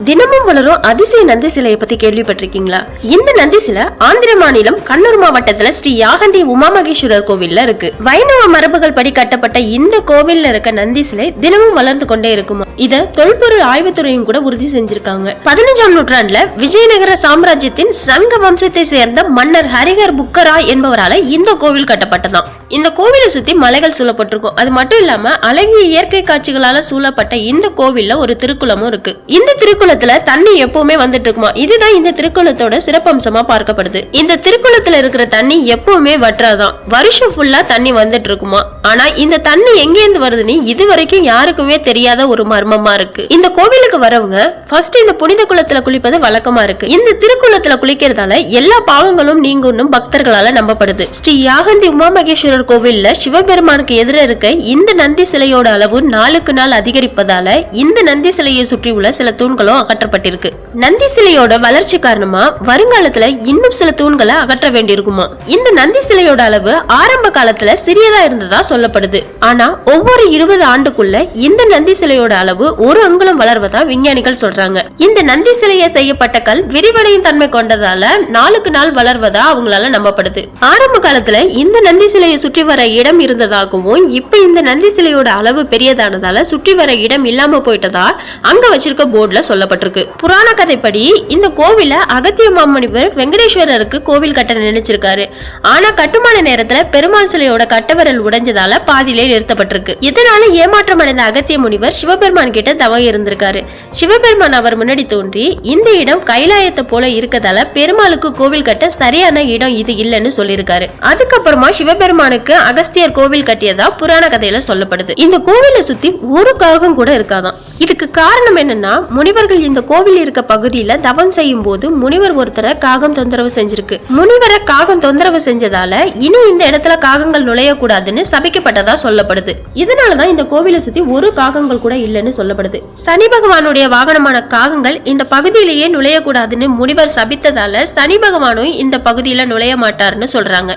தினமும் வளரும் அதிசய நந்தி சிலையை பத்தி கேள்விப்பட்டிருக்கீங்களா? இந்த நந்தி சிலை ஆந்திர மாநிலம் கண்ணூர் மாவட்டத்துல ஸ்ரீ யாகந்தி உமா மகேஸ்வரர் கோவில்ல இருக்கு. வைணவ மரபுகள் படி கட்டப்பட்ட இந்த கோவில்ல இருக்க நந்தி சிலை தினமும் வளர்ந்து கொண்டே இருக்குமா? இத தொல்பொருள் ஆய்வுத்துறையும் கூட உறுதி செஞ்சிருக்காங்க. 15ஆம் நூற்றாண்டுல விஜயநகர சாம்ராஜ்யத்தின் சங்க வம்சத்தை சேர்ந்த மன்னர் ஹரிஹர் புக்கரா என்பவரால இந்த கோவில் கட்டப்பட்டதாம். இந்த கோவிலை சுத்தி மலைகள் சூழப்பட்டிருக்கும். அது மட்டும் இல்லாம அழகிய இயற்கை காட்சிகளால சூழப்பட்ட இந்த கோவில்ல ஒரு திருக்குளமும் இருக்கு. இந்த திருக்குளத்துல தண்ணி எப்பவுமே வந்துட்டு இருக்குமா. இதுதான் இந்த திருக்குளத்தோட சிறப்பம்சமா பார்க்கப்படுது. இந்த திருக்குளத்துல இருக்கிற தண்ணி எப்பவுமே வற்றாதான், வருஷம் ஃபுல்லா தண்ணி வந்துட்டு இருக்குமா. ஆனா இந்த தண்ணி எங்கேருந்து வருதுன்னு இது வரைக்கும் யாருக்குமே தெரியாத ஒரு மர்மமா இருக்கு. இந்த கோவிலுக்கு வரவங்க ஃபர்ஸ்ட் இந்த புனித குளத்துல குளிப்பது வழக்கமா இருக்கு. இந்த திருக்குளத்துல குளிக்கிறதால எல்லா பாவங்களும் நீங்கும் பக்தர்களால நம்பப்படுது. ஸ்ரீ யாகந்தி உமா மகேஸ்வரர் கோவில்ல சிவபெருமானுக்கு எதிர இருக்க இந்த நந்தி சிலையோட அளவு நாளுக்கு நாள் அதிகரிப்பதால இந்த நந்தி சிலையை சுற்றி உள்ள சில தூண்களும் அகற்றப்பட்டிருக்கு. நந்தி சிலையோட வளர்ச்சி காரணமா வருங்காலத்துல இன்னும் சில தூண்களை அகற்ற வேண்டியிருக்குமா. இந்த நந்தி சிலையோட அளவு ஆரம்ப காலத்துல சிறியதா இருந்ததா சொல்லப்படுது. ஆனா ஒவ்வொரு 20 ஆண்டுக்குள்ள இந்த நந்தி சிலையோட அளவு 1 அங்குலம் வளர்வதா விஞ்ஞானிகள் சொல்றாங்க. இந்த நந்தி சிலையை செய்யப்பட்ட கல் விரிவடையும் தன்மை கொண்டதால நாளுக்கு நாள் வளர்வதா அவங்களால நம்பப்படுது. ஆரம்ப காலத்துல இந்த நந்தி சிலையை சுற்றி வர இடம் இருந்ததாகவும் இப்ப இந்த நந்தி சிலையோட அளவு பெரியதானதால சுற்றி வர இடம் இல்லாம போயிட்டதா அங்க வச்சிருக்க போர்டுல சொல்லப்பட்டிருக்கு. புராண கதைப்படி இந்த கோவில அகத்திய மாமுனிவர் வெங்கடேஸ்வரருக்கு கோவில் கட்ட நினைச்சிருக்காரு. ஆனா கட்டுமான நேரத்துல பெருமாள் சிலையோட கட்டவிரல் உடைஞ்சதால பாதியிலே நிறுத்தப்பட்டிருக்கு. இதனால ஏமாற்றம் அடைந்த அகத்திய முனிவர் சிவபெருமான் கிட்ட தவம் இருந்திருக்காரு. சிவபெருமான் அவர் முன்னாடி தோன்றி இந்த இடம் கைலாயத்தை போல இருக்கதால பெருமாளுக்கு கோவில் கட்ட சரியான இடம் இது இல்லைன்னு சொல்லியிருக்காரு. அதுக்கப்புறமா சிவபெருமானுக்கு அகஸ்தியர் கோவில் கட்டியதா புராண கதையில சொல்லப்படுது. இந்த கோவிலை சுத்தி ஒரு காகம் கூட இருக்காதான். இதுக்கு காரணம் என்னன்னா முனிவர்கள் இந்த கோவில் இருக்க பகுதியில தவம் செய்யும் போது முனிவர் ஒருத்தரை காகம் தொந்தரவு செஞ்சிருக்கு. முனிவரை காகம் தொந்தரவு செஞ்சதால இனி இந்த இடத்துல காகங்கள் நுழையக்கூடாதுன்னு சபிக்கப்பட்டதா சொல்லப்படுது. இதனாலதான் இந்த கோவிலை சுத்தி ஒரு காகங்கள் கூட இல்லைன்னு சொல்லப்படுது. சனி பகவானுடைய வாகனமான காகங்கள் இந்த பகுதியிலேயே நுழையக்கூடாதுன்னு முனிவர் சபித்ததால சனி பகவானும் இந்த பகுதியில நுழைய மாட்டாருன்னு சொல்றாங்க.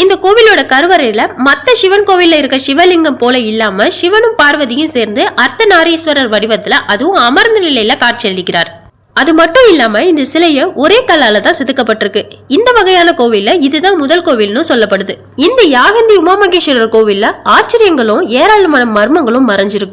இந்த கோவிலோட கருவறையில மத்த சிவன் கோவில்ல இருக்க சிவலிங்கம் போல இல்லாம சிவனும் பார்வதியும் சேர்ந்து அர்த்தநாரீஸ்வரர் வடிவத்துல அதுவும் அமர்ந்த நிலையில காட்சியளிக்கிறார். அது மட்டும் இல்லாம இந்த சிலைய ஒரே கல்லால தான் செதுக்கப்பட்டிருக்கு. இந்த வகையான கோவில்ல இதுதான் முதல் கோவில்னு சொல்லப்படுது. இந்த யாகந்தி உமா மகேஸ்வரர் கோவில்ல ஆச்சரியங்களும் ஏராளமான மர்மங்களும் மறைஞ்சிருக்கு.